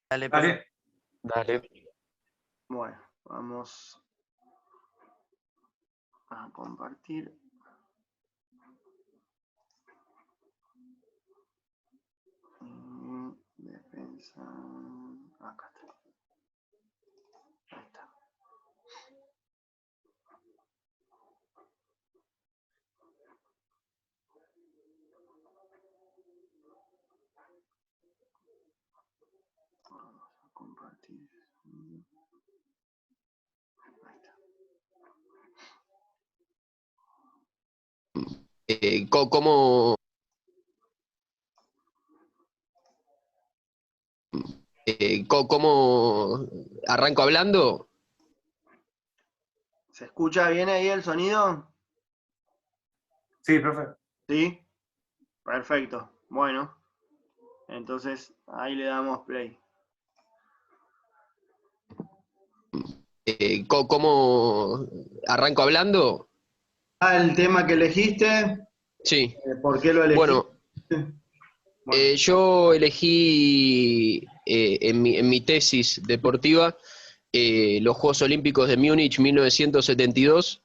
Dale, Pedro. Dale. Dale. Bueno, vamos a compartir. Defensa. Acá está. Ahí está. Vamos a compartir. Ahí está. ¿Cómo arranco hablando? ¿Se escucha bien ahí el sonido? Sí, profe. ¿Sí? Perfecto. Bueno, entonces ahí le damos play. ¿Cómo arranco hablando? El tema que elegiste, Sí. ¿por qué lo elegiste? Bueno, yo elegí en mi tesis deportiva los Juegos Olímpicos de Múnich 1972,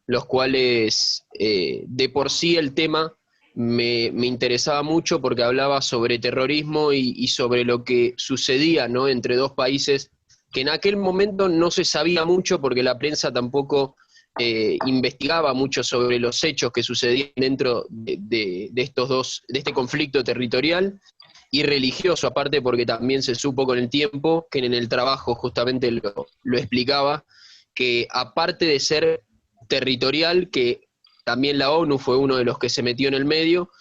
los cuales de por sí el tema me interesaba mucho porque hablaba sobre terrorismo y sobre lo que sucedía, ¿no?, entre dos países que en aquel momento no se sabía mucho porque la prensa tampoco investigaba mucho sobre los hechos que sucedían dentro de estos dos, de este conflicto territorial y religioso, aparte porque también se supo con el tiempo, que en el trabajo justamente lo explicaba, que aparte de ser territorial, que también la ONU fue uno de los que se metió en el medio,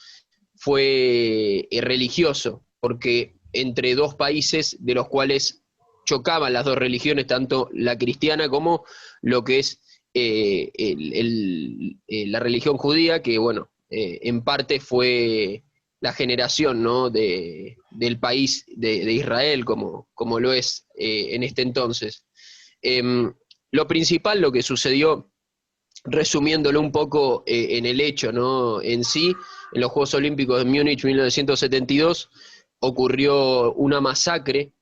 fue religioso, porque entre dos países de los cuales chocaban las dos religiones, tanto la cristiana como lo que es la religión judía, que bueno, en parte fue la generación, ¿no?, del país de Israel, como lo es en este entonces. Lo principal, lo que sucedió, resumiéndolo un poco en el hecho, ¿no?, en sí, en los Juegos Olímpicos de Múnich 1972 ocurrió una masacre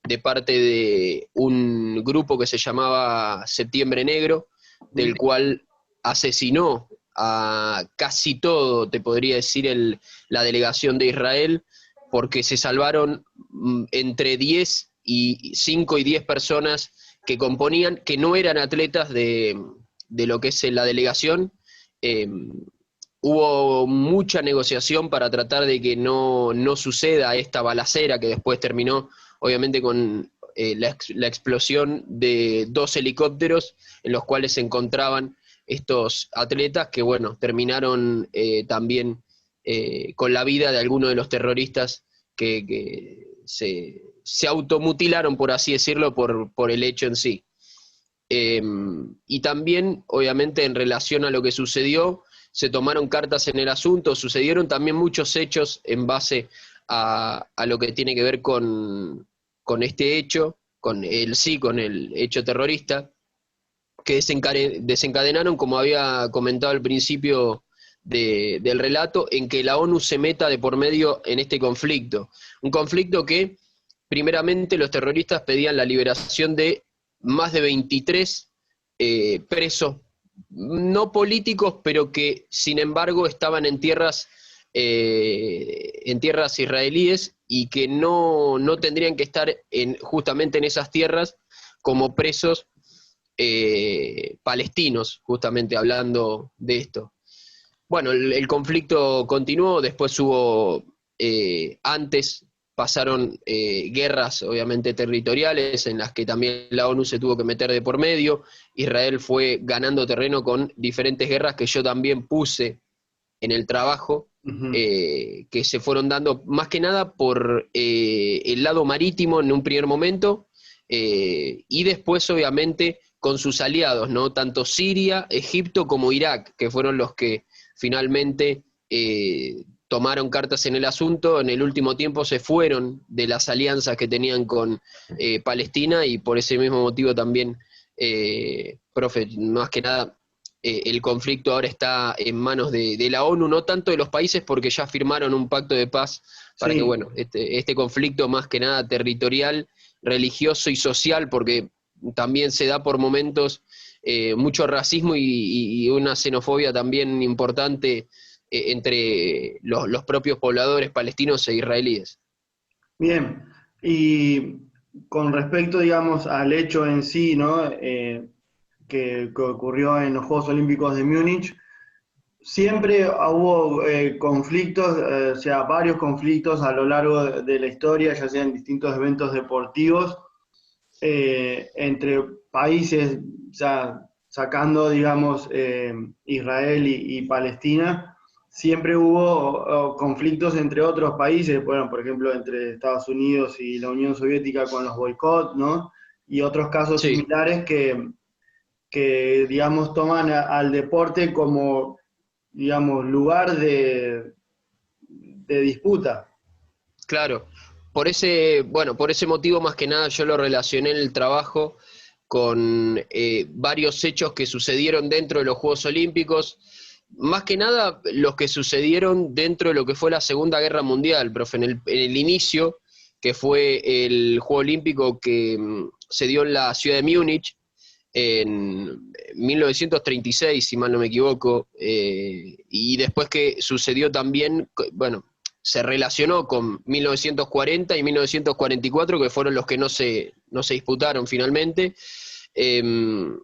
de parte de un grupo que se llamaba Septiembre Negro, del cual asesinó a casi todo, te podría decir, la delegación de Israel, porque se salvaron entre 5 y 10 personas que componían, que no eran atletas de lo que es la delegación. Hubo mucha negociación para tratar de que no suceda esta balacera que después terminó, obviamente, con la explosión de 2 helicópteros en los cuales se encontraban estos atletas que, bueno, terminaron también con la vida de algunos de los terroristas que se automutilaron, por así decirlo, por el hecho en sí. Y también, obviamente, en relación a lo que sucedió, se tomaron cartas en el asunto, sucedieron también muchos hechos en base a lo que tiene que ver con este hecho, con el hecho terrorista, que desencadenaron, como había comentado al principio del relato, en que la ONU se meta de por medio en este conflicto. Un conflicto que, primeramente, los terroristas pedían la liberación de más de 23 presos, no políticos, pero que, sin embargo, estaban en tierras israelíes y que no tendrían que estar justamente en esas tierras como presos palestinos, justamente hablando de esto. Bueno, el conflicto continuó, después hubo, antes pasaron guerras obviamente territoriales en las que también la ONU se tuvo que meter de por medio. Israel fue ganando terreno con diferentes guerras que yo también puse en el trabajo, que se fueron dando más que nada por el lado marítimo en un primer momento, y después obviamente con sus aliados, ¿no?, tanto Siria, Egipto como Irak, que fueron los que finalmente tomaron cartas en el asunto. En el último tiempo se fueron de las alianzas que tenían con Palestina, y por ese mismo motivo también, profe, más que nada, el conflicto ahora está en manos de la ONU, no tanto de los países, porque ya firmaron un pacto de paz para que, bueno, este conflicto más que nada territorial religioso y social, porque también se da por momentos mucho racismo y una xenofobia también importante entre los propios pobladores palestinos e israelíes. Bien, y con respecto, digamos, al hecho en sí, ¿no? Que ocurrió en los Juegos Olímpicos de Múnich, siempre hubo conflictos, o sea, varios conflictos a lo largo de la historia, ya sean distintos eventos deportivos, entre países, ya sacando, digamos, Israel y Palestina, siempre hubo conflictos entre otros países, bueno, por ejemplo, entre Estados Unidos y la Unión Soviética con los boicots, ¿no? Y otros casos Sí, similares que digamos, toman al deporte como, digamos, lugar de disputa. claro. Por ese motivo más que nada yo lo relacioné en el trabajo con varios hechos que sucedieron dentro de los Juegos Olímpicos, más que nada los que sucedieron dentro de lo que fue la Segunda Guerra Mundial, profe, en el inicio, que fue el Juego Olímpico que se dio en la ciudad de Múnich en 1936, si mal no me equivoco, y después que sucedió también, bueno, se relacionó con 1940 y 1944, que fueron los que no se disputaron finalmente. En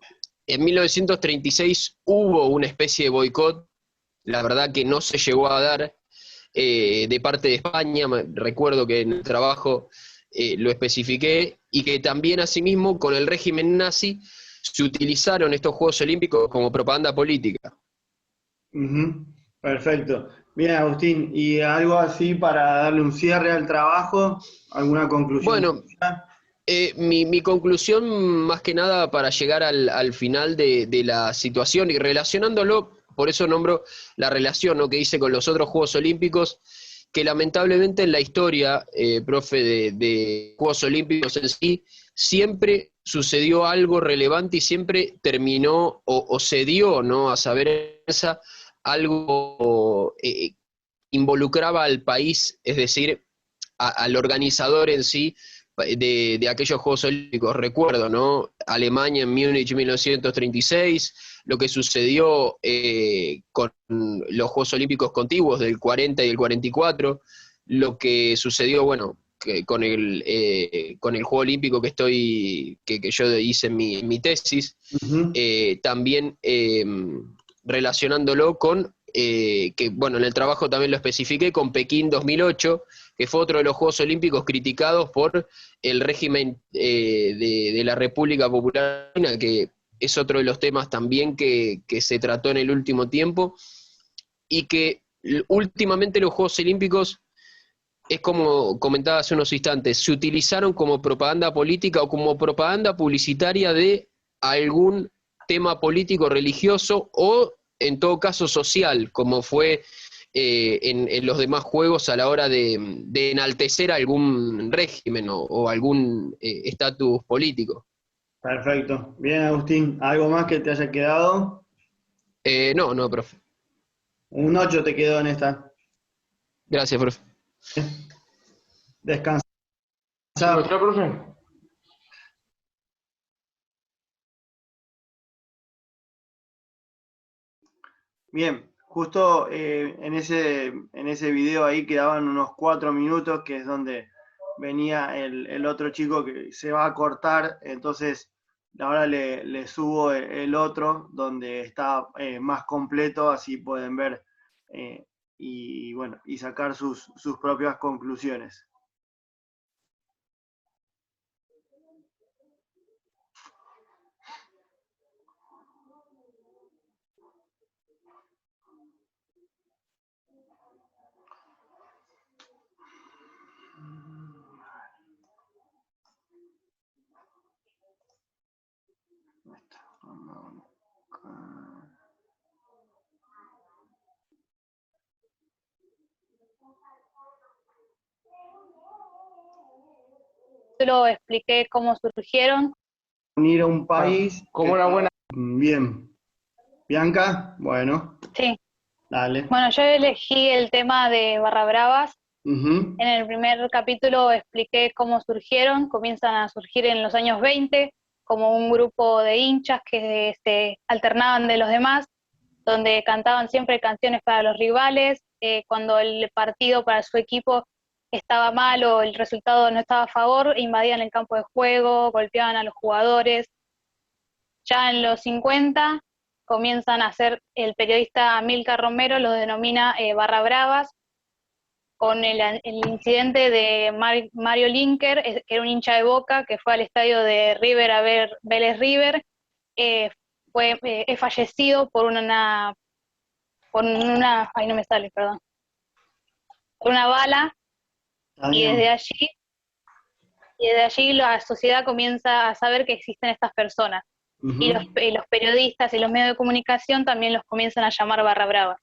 1936 hubo una especie de boicot, la verdad que no se llegó a dar de parte de España, recuerdo que en el trabajo lo especifiqué, y que también asimismo con el régimen nazi se utilizaron estos Juegos Olímpicos como propaganda política. Ujú. Perfecto. Bien, Agustín, ¿y algo así para darle un cierre al trabajo? ¿Alguna conclusión Bueno, tuya? mi conclusión, más que nada, para llegar al final de la situación y relacionándolo, por eso nombro la relación, ¿no?, que hice con los otros Juegos Olímpicos, que lamentablemente en la historia, profe, de Juegos Olímpicos en sí, siempre sucedió algo relevante y siempre terminó o se dio, ¿no?, a saber esa, algo involucraba al país, es decir, al organizador en sí de aquellos Juegos Olímpicos. Recuerdo, ¿no? Alemania en Múnich 1936, lo que sucedió con los Juegos Olímpicos contiguos del 40 y el 44, lo que sucedió, bueno, con el Juego Olímpico que yo hice en mi tesis, Ujú. también relacionándolo con, que bueno, en el trabajo también lo especifiqué, con Pekín 2008, que fue otro de los Juegos Olímpicos criticados por el régimen de la República Popular China, que es otro de los temas también que se trató en el último tiempo, y que últimamente los Juegos Olímpicos, es como comentaba hace unos instantes, se utilizaron como propaganda política o como propaganda publicitaria de algún tema político, religioso o en todo caso social, como fue en los demás juegos a la hora de enaltecer algún régimen o algún estatus político. Perfecto. Bien, Agustín, ¿algo más que te haya quedado? No, no, profe. Un 8 te quedó en esta. Gracias, profe. Descansa. ¿Se escucha, profe? Bien, justo en ese video ahí quedaban unos 4 minutos, que es donde venía el otro chico que se va a cortar, entonces ahora le subo el otro donde está más completo, así pueden ver eh, y bueno, y sacar sus propias conclusiones. Lo expliqué cómo surgieron. Unir a un país. ¿Cómo era buena? Bien. Bianca, bueno, Sí. dale. Bueno, yo elegí el tema de Barra Bravas Ujú. En el primer capítulo expliqué cómo surgieron, comienzan a surgir en los años 20 como un grupo de hinchas que se alternaban de los demás, donde cantaban siempre canciones para los rivales, cuando el partido para su equipo estaba mal o el resultado no estaba a favor, invadían el campo de juego, golpeaban a los jugadores. Ya en los 50 comienzan a hacer, el periodista Amílcar Romero lo denomina barra bravas, con el incidente de Mario Linker, que era un hincha de Boca, que fue al estadio de River a ver Vélez River, es fallecido ay no me sale, perdón, por una bala, Está y bien. desde allí la sociedad comienza a saber que existen estas personas, y Ujú. los periodistas y los medios de comunicación también los comienzan a llamar barra bravas.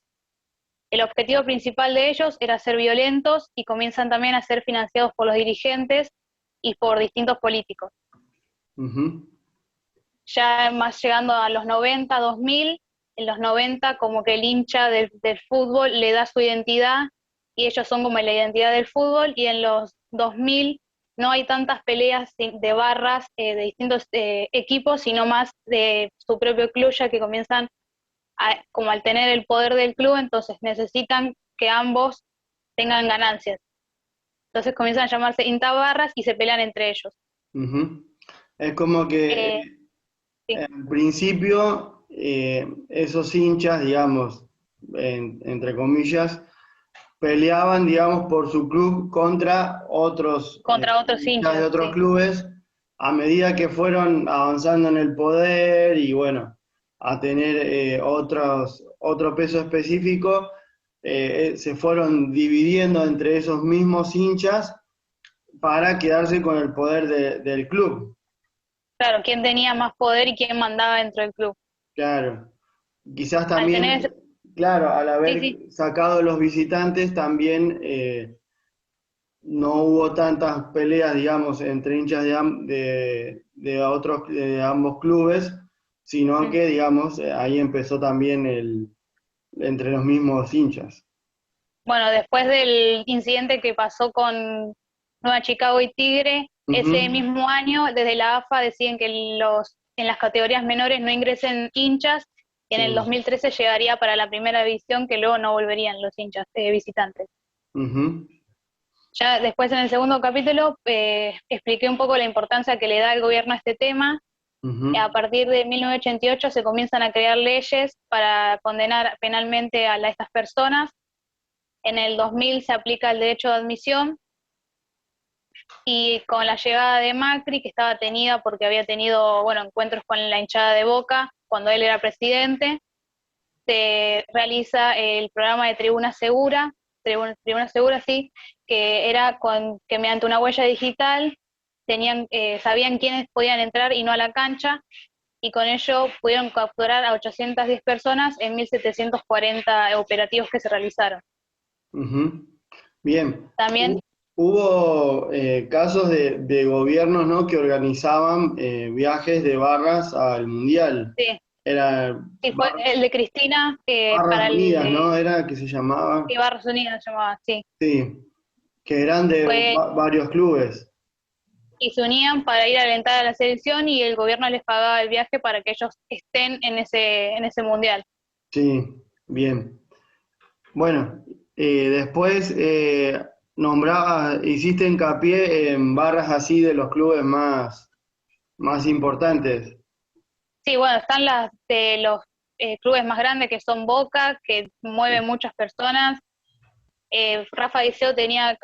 El objetivo principal de ellos era ser violentos y comienzan también a ser financiados por los dirigentes y por distintos políticos. Ujú. Ya más llegando a los 90, 2000, en los 90 como que el hincha del fútbol le da su identidad y ellos son como la identidad del fútbol, y en los 2000 no hay tantas peleas de barras de distintos equipos, sino más de su propio club, ya que comienzan como al tener el poder del club, entonces necesitan que ambos tengan ganancias. Entonces comienzan a llamarse hintabarras y se pelean entre ellos. Ujú. Es como que Eh, sí, al principio esos hinchas, digamos, entre comillas, peleaban, digamos, por su club contra otros contra otros hinchas de hinchas, otros sí. clubes, a medida que fueron avanzando en el poder y bueno, a tener otro peso específico, se fueron dividiendo entre esos mismos hinchas para quedarse con el poder del club. Claro, quién tenía más poder y quién mandaba dentro del club. Claro. Quizás Al tener, también, claro, al sí, sí, haber sacado los visitantes, también no hubo tantas peleas, digamos, entre hinchas de ambos clubes, sino mm. que, digamos, ahí empezó también entre los mismos hinchas. Bueno, después del incidente que pasó con Nueva Chicago y Tigre, Ujú. ese mismo año, desde la AFA deciden que en las categorías menores no ingresen hinchas, y en el Sí. 2013 llegaría para la primera división, que luego no volverían los hinchas visitantes. Ujú. Ya después en el segundo capítulo expliqué un poco la importancia que le da el gobierno a este tema. Ujú. A partir de 1988 se comienzan a crear leyes para condenar penalmente a estas personas. En el 2000 se aplica el derecho de admisión, y con la llegada de Macri, que estaba tenida porque había tenido, bueno, encuentros con la hinchada de Boca cuando él era presidente, se realiza el programa de Tribuna Segura, Tribuna Segura, sí, que era que mediante una huella digital sabían quiénes podían entrar y no a la cancha, y con ello pudieron capturar a 810 personas en 1.740 operativos que se realizaron. Ujú. Bien. También, Hubo casos de gobiernos, ¿no?, que organizaban viajes de barras al mundial. sí, Era sí, fue el de Cristina, Barras para el Unidas, ¿no? de Era que se llamaba. Barros Unidos se llamaba, sí. Sí, que eran de Fue, varios clubes. y se unían para ir a alentar a la selección, y el gobierno les pagaba el viaje para que ellos estén en ese mundial. Sí, bien. Bueno, después hiciste hincapié en barras así de los clubes más importantes. Sí, bueno, están las de los clubes más grandes, que son Boca, que mueven muchas personas. Rafa Diceo tenía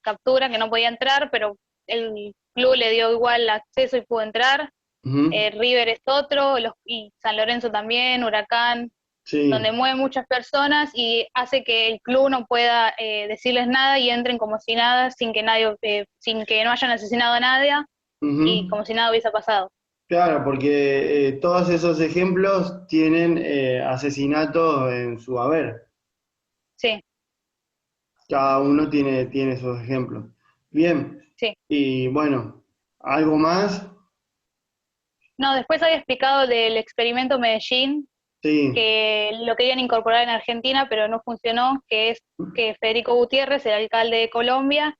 captura, que no podía entrar, pero el club le dio igual acceso y pudo entrar. Ujú. River es otro, y San Lorenzo también, Huracán, donde Sí. mueve muchas personas y hace que el club no pueda decirles nada y entren como si nada, sin que no hayan asesinado a nadie y Ujú. como si nada hubiese pasado. Claro, porque todos esos ejemplos tienen asesinatos en su haber. Sí, Cada uno tiene esos ejemplos. Bien, sí. y bueno, ¿algo más? No, después había explicado del experimento Medellín, Sí, que lo querían incorporar en Argentina, pero no funcionó, que es que Federico Gutiérrez, el alcalde de Colombia,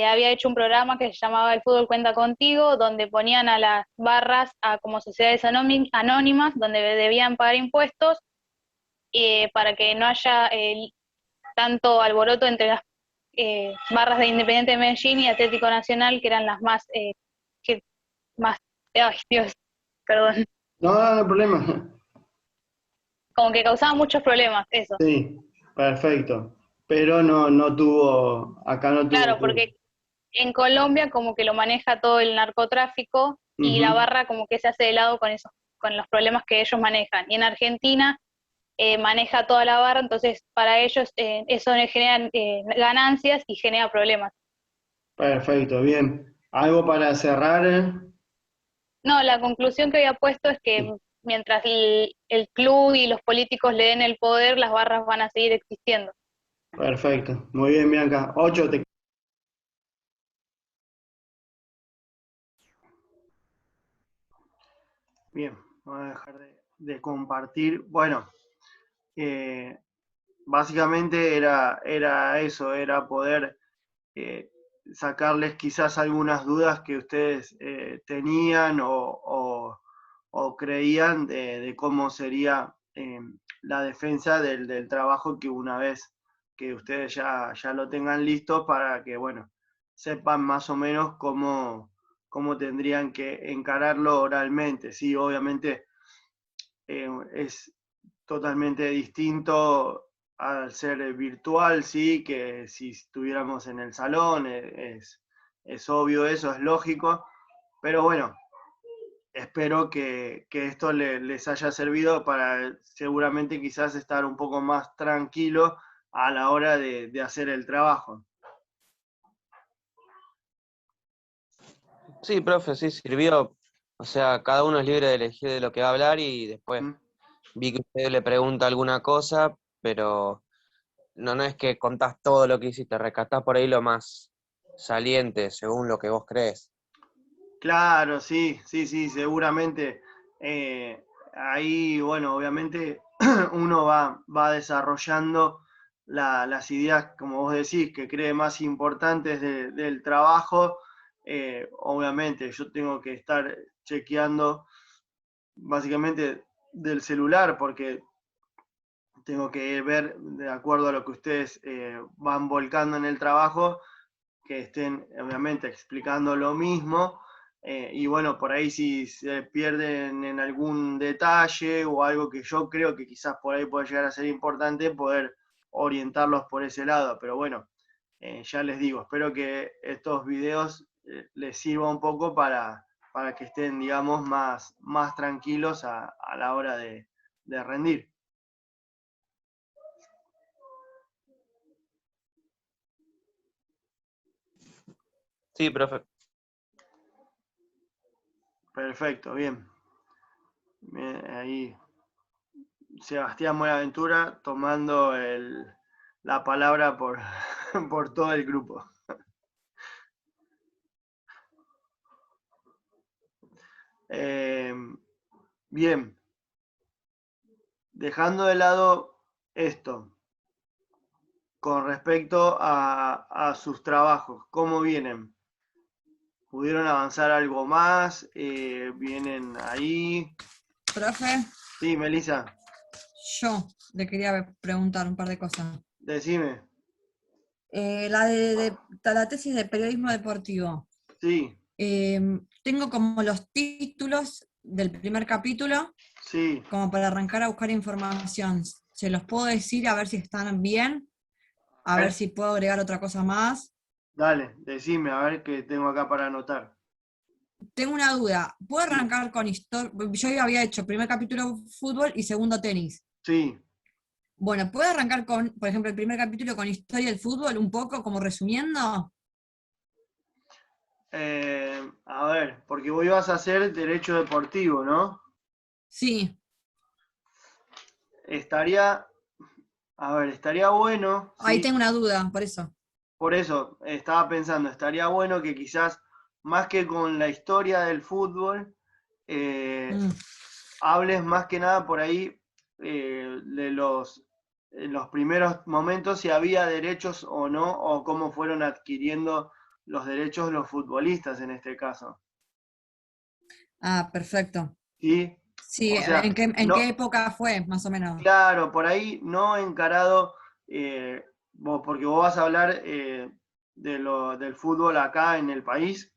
había hecho un programa que se llamaba El Fútbol Cuenta Contigo, donde ponían a las barras como sociedades anónimas, donde debían pagar impuestos, para que no haya tanto alboroto entre las barras de Independiente de Medellín y Atlético Nacional, que eran las más, que más, ay Dios, perdón, no, no hay problema. como que causaban muchos problemas, eso. Sí, perfecto. Pero no tuvo, acá no Claro, tuvo. porque en Colombia como que lo maneja todo el narcotráfico y la Ujú. barra como que se hace de lado con esos, con los problemas que ellos manejan. Y en Argentina maneja toda la barra, entonces para ellos eso le genera ganancias y genera problemas. Perfecto, bien. ¿Algo para cerrar? No, la conclusión que había puesto es que mientras el club y los políticos le den el poder, las barras van a seguir existiendo. Perfecto. Muy bien, Bianca. 8, Bien, voy a dejar de compartir. Bueno, eh, básicamente era eso, era poder eh, sacarles quizás algunas dudas que ustedes tenían o creían de cómo sería la defensa del trabajo que una vez que ustedes ya lo tengan listo para que, bueno, sepan más o menos cómo tendrían que encararlo oralmente. Sí, obviamente es totalmente distinto al ser virtual, sí, que si estuviéramos en el salón, es obvio eso, es lógico, pero bueno, espero que esto les haya servido para seguramente quizás estar un poco más tranquilo a la hora de hacer el trabajo. Sí, profe, sí, sirvió. O sea, cada uno es libre de elegir de lo que va a hablar y después ¿Mm? vi que usted le pregunta alguna cosa, pero no es que contás todo lo que hiciste, rescatás por ahí lo más saliente, según lo que vos crees. Claro, sí, sí, sí, seguramente. Ahí, bueno, obviamente uno va desarrollando las ideas, como vos decís, que cree más importantes del trabajo. Obviamente, yo tengo que estar chequeando básicamente del celular, porque tengo que ver, de acuerdo a lo que ustedes van volcando en el trabajo, que estén obviamente explicando lo mismo. Y bueno, por ahí si se pierden en algún detalle o algo que yo creo que quizás por ahí puede llegar a ser importante, poder orientarlos por ese lado. Pero bueno, ya les digo, espero que estos videos les sirva un poco para que estén, digamos, más tranquilos a la hora de rendir. Sí, profe. Perfecto, bien. Bien, ahí Sebastián Buenaventura tomando la palabra por todo el grupo. Eh, bien, dejando de lado esto, con respecto a sus trabajos, ¿cómo vienen? ¿Pudieron avanzar algo más? ¿Vienen ahí? Profe, Sí, Melissa, yo le quería preguntar un par de cosas. decime. La tesis de periodismo deportivo. Sí, Tengo como los títulos del primer capítulo, sí, como para arrancar a buscar información. ¿Se los puedo decir a ver si están bien? A ver si puedo agregar otra cosa más. dale, decime, a ver qué tengo acá para anotar. Tengo una duda. ¿Puedo Sí, arrancar con historia? Yo había hecho primer capítulo fútbol y segundo tenis. sí. Bueno, ¿puedo arrancar con, por ejemplo, el primer capítulo con historia del fútbol, un poco, como resumiendo? A ver, porque vos ibas a hacer derecho deportivo, ¿no? Sí, Estaría, a ver, estaría bueno, ahí sí, tengo una duda, por eso. por eso estaba pensando, estaría bueno que quizás más que con la historia del fútbol, eh, Mm, hables más que nada por ahí en los primeros momentos si había derechos o no, o cómo fueron adquiriendo los derechos los futbolistas en este caso. Ah, perfecto. ¿Sí? Sí, O sea, ¿en no, qué época fue, más o menos? claro, por ahí no encarado, porque vos vas a hablar del fútbol acá en el país,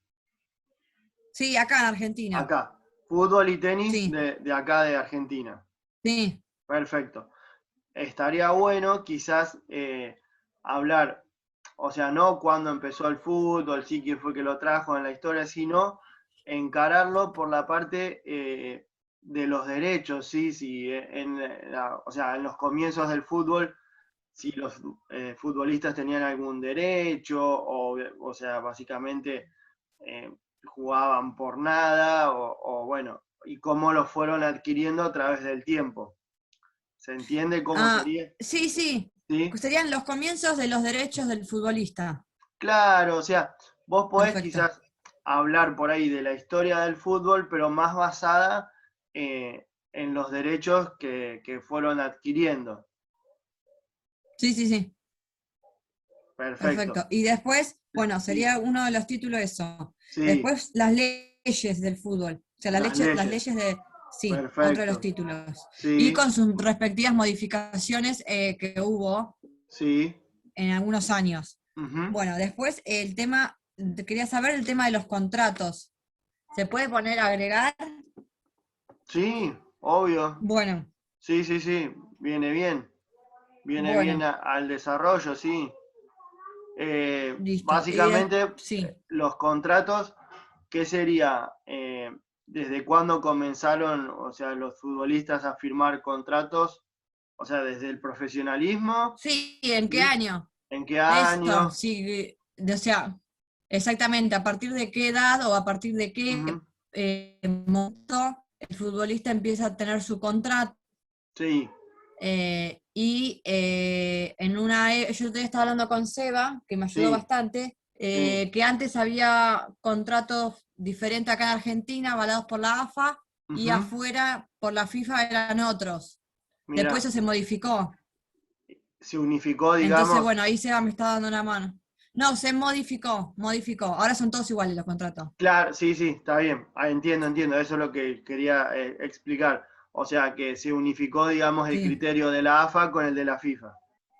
Sí, acá en Argentina. acá, fútbol y tenis Sí, de acá de Argentina. sí. Perfecto. Estaría bueno quizás hablar, o sea, no cuando empezó el fútbol, sí quién fue que lo trajo en la historia, sino encararlo por la parte de los derechos, ¿sí? Si o sea, en los comienzos del fútbol, si los futbolistas tenían algún derecho, o sea, básicamente eh, jugaban por nada, o bueno, y cómo lo fueron adquiriendo a través del tiempo. ¿Se entiende cómo Ah, sería? sí, sí. ¿Sí? Serían los comienzos de los derechos del futbolista. Claro, o sea, vos podés Perfecto. quizás hablar por ahí de la historia del fútbol, pero más basada en los derechos que fueron adquiriendo. Sí, sí, sí. Perfecto. Perfecto. Y después, bueno, Sí, sería uno de los títulos eso. sí, Después, las leyes del fútbol. O sea, las las leyes. leyes de, sí, otro de los Perfecto. títulos. Y Sí, con sus respectivas modificaciones que hubo sí. en algunos años. Ujú. Bueno, después el tema, quería saber el tema de los contratos. ¿Se puede poner a agregar? Sí, obvio. Bueno, Sí, sí, sí. Viene bien. Viene bien bueno, al desarrollo, sí. listo. Básicamente, Sí. los contratos, ¿qué sería? ¿Desde cuándo comenzaron, o sea, los futbolistas a firmar contratos? O sea, desde el profesionalismo, Sí, ¿en qué ¿sí? año? ¿En qué Eso, año? sí, o sea, exactamente, a partir de qué edad o a partir de qué Ujú. momento el futbolista empieza a tener su contrato. Sí, Yo te estaba hablando con Seba, que me ayudó sí, bastante, sí. que antes había contratos diferentes acá en Argentina, avalados por la AFA, y Ujú. afuera por la FIFA eran otros. Después Mira, eso se modificó. se unificó, Entonces, digamos. bueno, ahí Seba me está dando una mano. No, se modificó. Ahora son todos iguales los contratos. Claro, sí, sí, está bien. Ah, entiendo, entiendo. Eso es lo que quería explicar. O sea, que se unificó, digamos, el Sí, criterio de la AFA con el de la FIFA.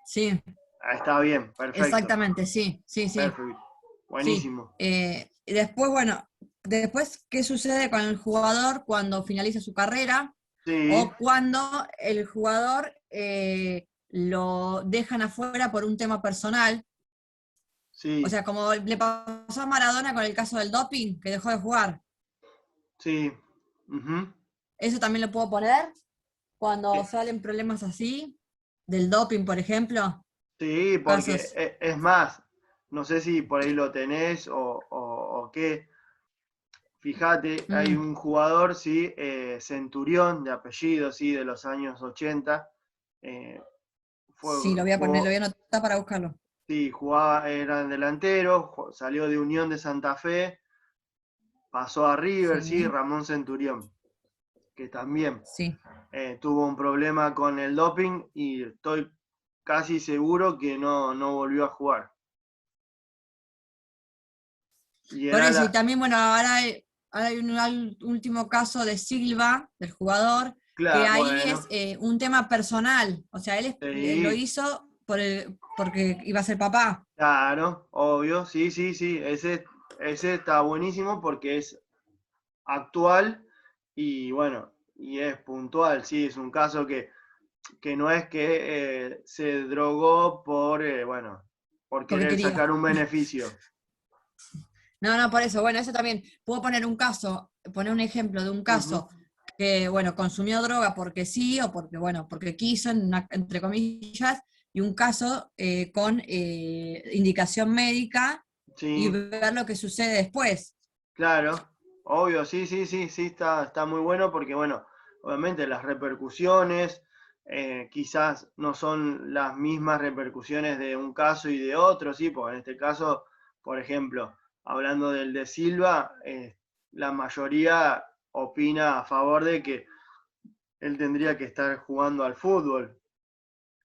sí, Ah, está bien, perfecto. exactamente, sí, sí, sí, Perfecto. sí. Buenísimo. Y después, bueno, después, ¿qué sucede con el jugador cuando finaliza su carrera? Sí, O cuando el jugador lo dejan afuera por un tema personal. O sí, sea, como le pasó a Maradona con el caso del doping, que dejó de jugar. sí. Ujú. ¿Eso también lo puedo poner? Cuando Eh, salen problemas así, del doping, por ejemplo, sí, porque casos. es más, no sé si por ahí lo tenés o qué. Fíjate, hay Mm, un jugador, sí, Centurión, de apellido, sí, de los años 80. eh, sí, lo voy a poner, lo voy a jugó, anotar para buscarlo. sí, jugaba, era delantero, salió de Unión de Santa Fe, pasó a River, sí, Sí, Ramón Centurión, que también sí. tuvo un problema con el doping y estoy casi seguro que no volvió a jugar. Y Por era eso, y la. también, bueno, ahora hay un último caso de Silva, del jugador, que Claro, ahí es bueno, un tema personal. O sea, lo sí, hizo porque iba a ser papá. claro, obvio, sí, sí, sí, ese está buenísimo porque es actual y bueno, y es puntual, sí, es un caso que no es que se drogó bueno, por Porque querer quería. sacar un beneficio. No, no, por eso. Bueno, eso también. Puedo poner un caso, poner un ejemplo de un Ujú. caso que, bueno, consumió droga porque sí o porque, bueno, porque quiso, entre comillas, y un caso con indicación médica y Sí, ver lo que sucede después. claro, obvio, sí, sí, sí, sí, está muy bueno porque, bueno, obviamente las repercusiones quizás no son las mismas repercusiones de un caso y de otro, sí, porque en este caso, por ejemplo, hablando del de Silva, la mayoría opina a favor de que él tendría que estar jugando al fútbol,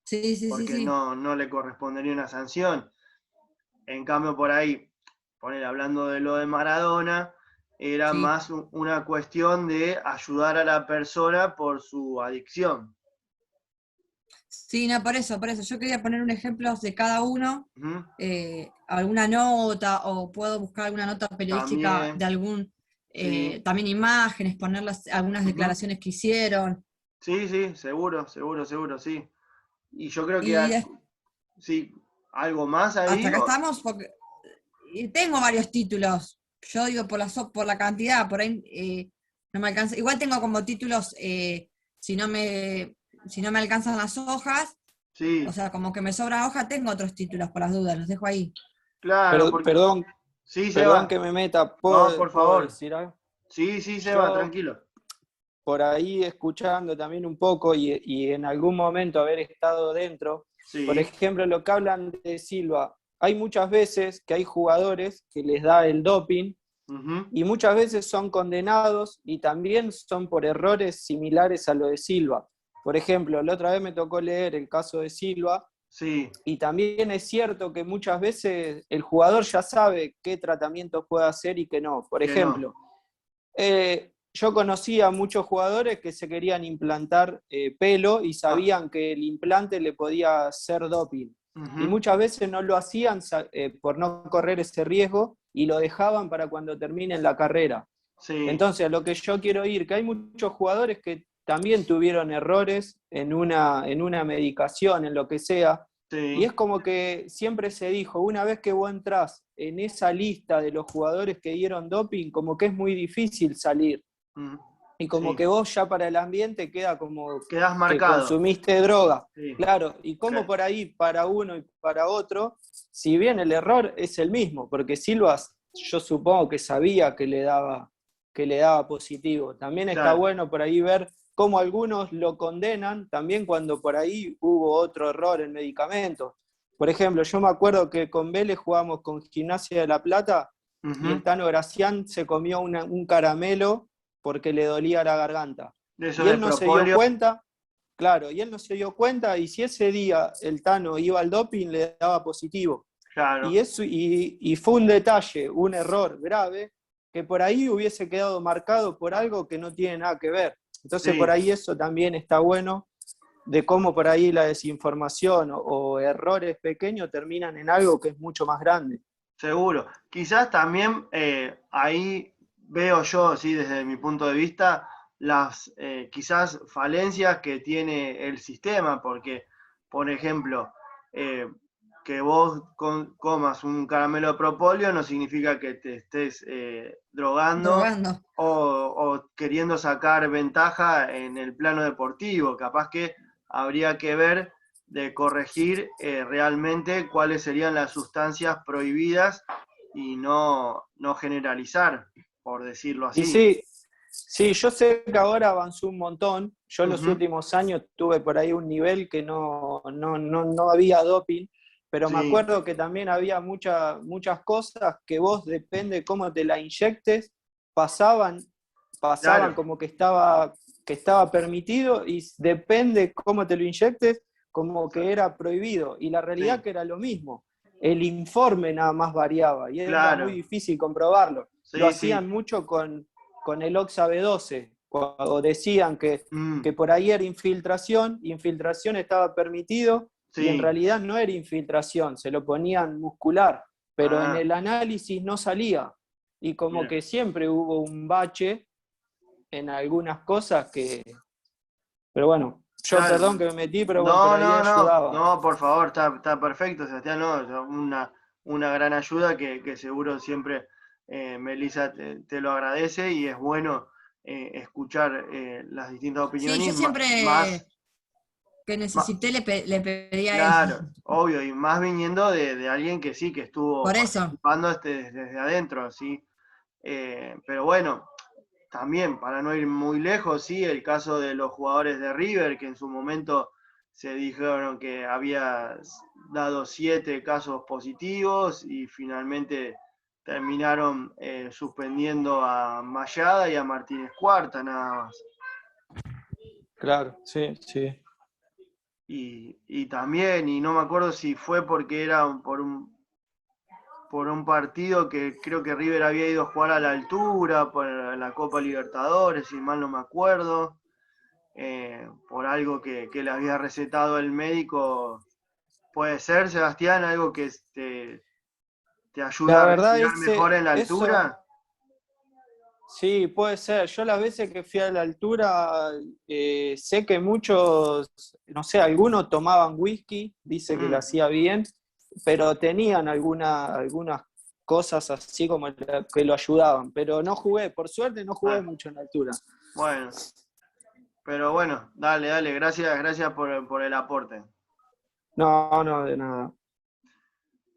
Sí, sí, sí, porque sí. no le correspondería una sanción. En cambio, por ahí, hablando de lo de Maradona, era Sí. más una cuestión de ayudar a la persona por su adicción. Sí, no, por eso. Yo quería poner un ejemplo de cada uno, Ujú. alguna nota, o puedo buscar alguna nota periodística También, de algún, sí. también imágenes, ponerlas, algunas Ujú. declaraciones que hicieron. Sí, sí, seguro, sí. Y yo creo que Y sí, algo más hasta ahí. acá estamos, porque y tengo varios títulos. Yo digo por la cantidad, por ahí no me alcanza. Igual tengo como títulos, si no me, si no me alcanzan las hojas, o Sí, sea, como que me sobra hoja, tengo otros títulos por las dudas, los dejo ahí. claro, porque. Perdón, Sí, perdón Seba. que me meta, No, por ¿puedo favor. decir algo? Sí, sí, Seba, Yo tranquilo. por ahí escuchando también un poco y en algún momento haber estado dentro, por Sí. ejemplo, lo que hablan de Silva, hay muchas veces que hay jugadores que les da el doping Ujú. y muchas veces son condenados y también son por errores similares a lo de Silva. Por ejemplo, la otra vez me tocó leer el caso de Silva Sí, y también es cierto que muchas veces el jugador ya sabe qué tratamiento puede hacer y qué no. Por que no. ejemplo, yo conocía a muchos jugadores que se querían implantar pelo y Ah, sabían que el implante le podía hacer doping. Y ujú. muchas veces no lo hacían por no correr ese riesgo y lo dejaban para cuando terminen la carrera. Sí, Entonces, a lo que yo quiero ir, que hay muchos jugadores que también tuvieron errores en una medicación, en lo que sea, y sí. es como que siempre se dijo, una vez que vos entrás en esa lista de los jugadores que dieron doping, como que es muy difícil salir. Mm, Y como sí. que vos ya para el ambiente queda como Quedás que marcado. consumiste droga. Sí. Claro, y como Que- por ahí para uno y para otro, si bien el error es el mismo, porque Silva yo supongo que sabía que le daba positivo. También está Claro. bueno por ahí ver cómo algunos lo condenan, también cuando por ahí hubo otro error en medicamentos. Por ejemplo, yo me acuerdo que con Vélez jugamos con Gimnasia de La Plata y el Ujú. Tano Gracián se comió un caramelo porque le dolía la garganta. De eso Y de él no se dio propóleo. cuenta, claro, y él no se dio cuenta, y si ese día el Tano iba al doping, le daba positivo. Claro. Y fue un detalle, un error grave, que por ahí hubiese quedado marcado por algo que no tiene nada que ver. Entonces por Sí. ahí eso también está bueno, de cómo por ahí la desinformación o errores pequeños terminan en algo que es mucho más grande. Seguro. Quizás también ahí veo yo, sí, desde mi punto de vista, las quizás falencias que tiene el sistema, porque, por ejemplo, eh, que vos comas un caramelo de propóleo no significa que te estés drogando Drogando. o queriendo sacar ventaja en el plano deportivo. Capaz que habría que ver de corregir realmente cuáles serían las sustancias prohibidas y no generalizar, por decirlo Y así. sí, sí, yo sé que ahora avanzó un montón. Yo en los Ujú. últimos años tuve por ahí un nivel que no había doping, pero me Sí, acuerdo que también había muchas cosas que vos, depende cómo te la inyectes, pasaban, pasaban claro, como que estaba permitido y depende cómo te lo inyectes, como que era prohibido. Y la realidad sí, que era lo mismo. El informe nada más variaba y era muy claro, difícil comprobarlo. Lo sí, hacían sí. mucho con el Oxa B12, o decían Mm, que por ahí era infiltración estaba permitido, y en sí, realidad no era infiltración, se lo ponían muscular, pero en ah, el análisis no salía. Y como mira. que siempre hubo un bache en algunas cosas que... Pero bueno, yo Claro. perdón que me metí, pero bueno, por No, ahí no, no, ayudaba. no, por favor, está perfecto, Sebastián, no, una gran ayuda que seguro siempre Melissa te lo agradece y es bueno escuchar las distintas Sí, opiniones, yo más, siempre que más, necesité le pedía a él. claro, obvio, y más viniendo de alguien que sí, que estuvo Por eso. participando desde adentro, ¿sí? Pero bueno, también, para no ir muy lejos, sí, el caso de los jugadores de River, que en su momento se dijeron que había dado 7 casos positivos y finalmente terminaron suspendiendo a Mayada y a Martínez Cuarta nada más. Claro, sí, sí. Y también, y no me acuerdo si fue porque era por un partido que creo que River había ido a jugar a la altura, por la Copa Libertadores, si mal no me acuerdo, por algo que le había recetado el médico. ¿Puede ser, Sebastián, algo que te ayuda La a verdad, respirar mejor en la eso altura? sí, puede ser. Yo las veces que fui a la altura, sé que muchos, no sé, algunos tomaban whisky, dice que le Mm, hacía bien, pero tenían algunas cosas así como que lo ayudaban. Pero no jugué, por suerte no jugué ah, mucho en la altura. bueno, pero bueno, dale, gracias por el aporte. No, no, de nada.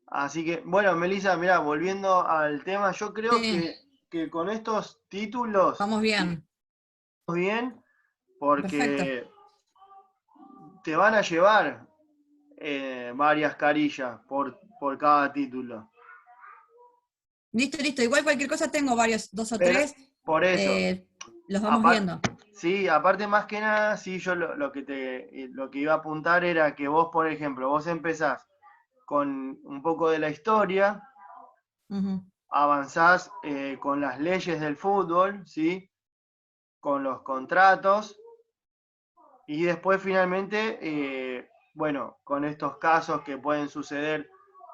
Así que, bueno, Melissa, mirá, volviendo al tema, yo creo Sí, que con estos títulos vamos bien. vamos bien, Perfecto. porque te van a llevar varias carillas por cada título. Listo, listo. Igual cualquier cosa tengo varios, 2 o 3. Pero por eso, eh, los vamos aparte, viendo. sí, aparte más que nada, sí, yo lo que iba a apuntar era que vos, por ejemplo, vos empezás con un poco de la historia, Ujú. avanzás con las leyes del fútbol, ¿sí? Con los contratos, y después finalmente, bueno, con estos casos que pueden suceder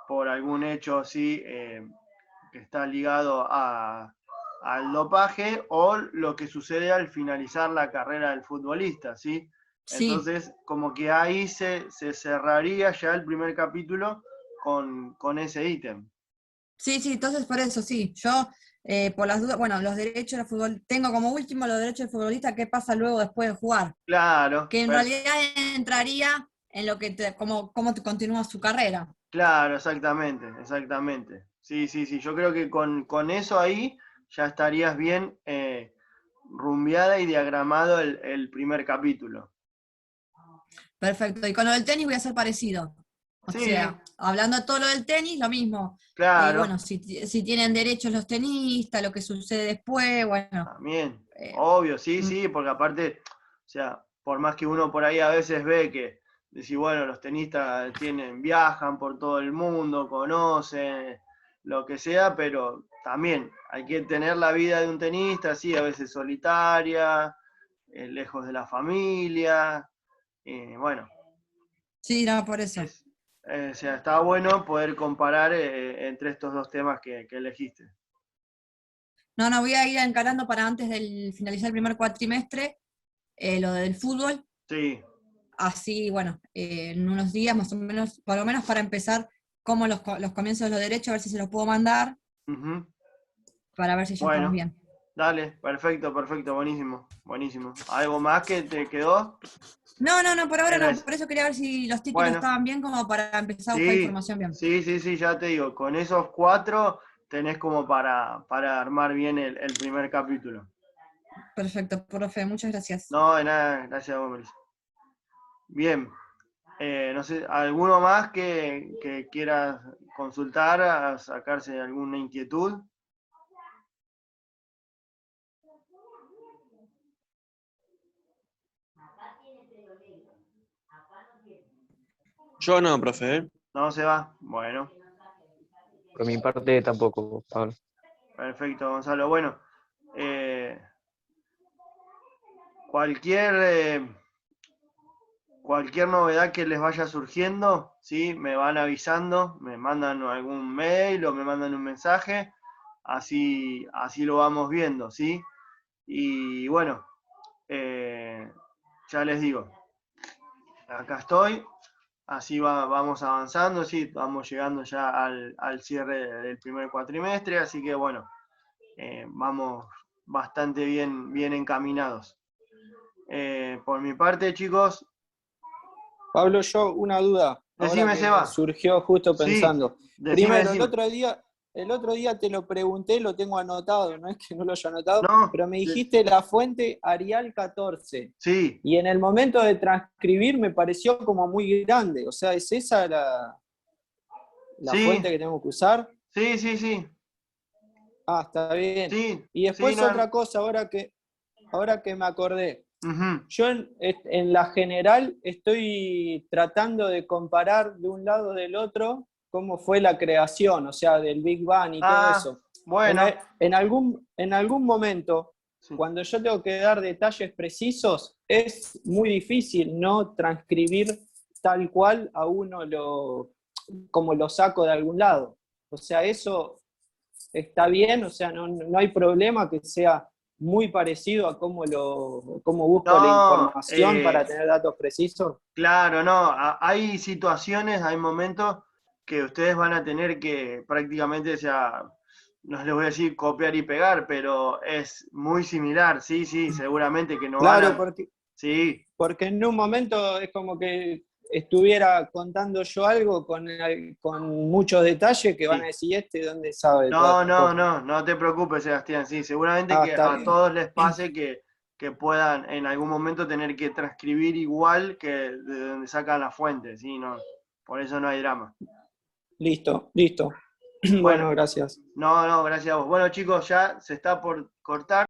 por algún hecho, ¿sí? Que está ligado al dopaje, o lo que sucede al finalizar la carrera del futbolista, ¿sí? Sí, Entonces, como que ahí se cerraría ya el primer capítulo con ese ítem. sí, sí, entonces por eso sí. Yo, por las dudas, bueno, los derechos del fútbol, tengo como último los derechos del futbolista, qué pasa luego después de jugar. Claro, Que en realidad entraría en lo que cómo te continúa su carrera. claro, exactamente. Sí, sí. Yo creo que con eso ahí ya estarías bien rumbeada y diagramado el primer capítulo. Perfecto. Y con lo del tenis voy a hacer parecido. O Sí, sea, hablando de todo lo del tenis, lo mismo. claro, Bueno, si tienen derechos los tenistas, lo que sucede después, bueno. también. eh, Obvio, sí, mm, sí, porque aparte, o sea, por más que uno por ahí a veces ve que, decir, bueno, los tenistas viajan por todo el mundo, conocen, lo que sea, pero también hay que tener la vida de un tenista, sí, a veces solitaria, lejos de la familia, bueno, sí, no, por eso. es, o sea, está bueno poder comparar entre estos dos temas que elegiste. No, no, voy a ir encarando para antes del finalizar el primer cuatrimestre, lo del fútbol. Sí, Así, bueno, en unos días más o menos, por lo menos para empezar, como los comienzos de los derechos, a ver si se los puedo mandar, ujú. para ver si ya estamos Bueno, bien. dale, perfecto, buenísimo. ¿Algo más que te quedó? No, no, no, por ahora Era no, eso. por eso quería ver si los títulos Bueno, estaban bien como para empezar a buscar sí, información bien. sí, ya te digo, con esos cuatro tenés como para armar bien el primer capítulo. Perfecto, profe, muchas gracias. No, de nada, gracias a vos, Melissa. Bien, no sé, ¿alguno más que quieras consultar, a sacarse alguna inquietud? Yo no, profe, ¿eh? No se va. Bueno, Por mi parte tampoco, Pablo. perfecto, Gonzalo. Bueno, eh, cualquier novedad que les vaya surgiendo, ¿sí? Me van avisando, me mandan algún mail o me mandan un mensaje, así lo vamos viendo, ¿sí? Y bueno, ya les digo, acá estoy, así vamos avanzando, ¿sí? Vamos llegando ya al cierre del primer cuatrimestre, así que bueno, vamos bastante bien encaminados. Por mi parte, chicos, Pablo, yo una duda, ahora decime, que me Seba. surgió justo Sí, pensando. Primero, decime. el otro día te lo pregunté, lo tengo anotado, no es que no lo haya anotado, No, pero me dijiste la fuente Arial 14. sí, Y en el momento de transcribir me pareció como muy grande. O sea, ¿es esa la sí, fuente que tengo que usar? sí, Ah, está bien. sí, Y sí, después no, otra cosa, ahora que me acordé. Ujú. Yo en la general estoy tratando de comparar de un lado del otro cómo fue la creación, o sea, del Big Bang y todo eso. Bueno. En algún momento, Sí. cuando yo tengo que dar detalles precisos, es muy difícil no transcribir tal cual a uno como lo saco de algún lado. O sea, eso está bien, o sea, no hay problema que sea muy parecido a cómo busco la No, información para tener datos precisos. claro, no. Hay situaciones, hay momentos que ustedes van a tener que prácticamente, o sea, no les voy a decir copiar y pegar, pero es muy similar, sí, seguramente que no van Claro, a... Sí, porque en un momento es como que estuviera contando yo algo con muchos detalles que van a sí. decir, ¿dónde sabe todas estas cosas? No te preocupes, Sebastián, sí, seguramente Ah, que está a bien. todos les pase que puedan en algún momento tener que transcribir igual que de donde sacan la fuente, sí, no, por eso no hay drama. Listo. Bueno, Bueno, gracias. no, gracias a vos. Bueno, chicos, ya se está por cortar.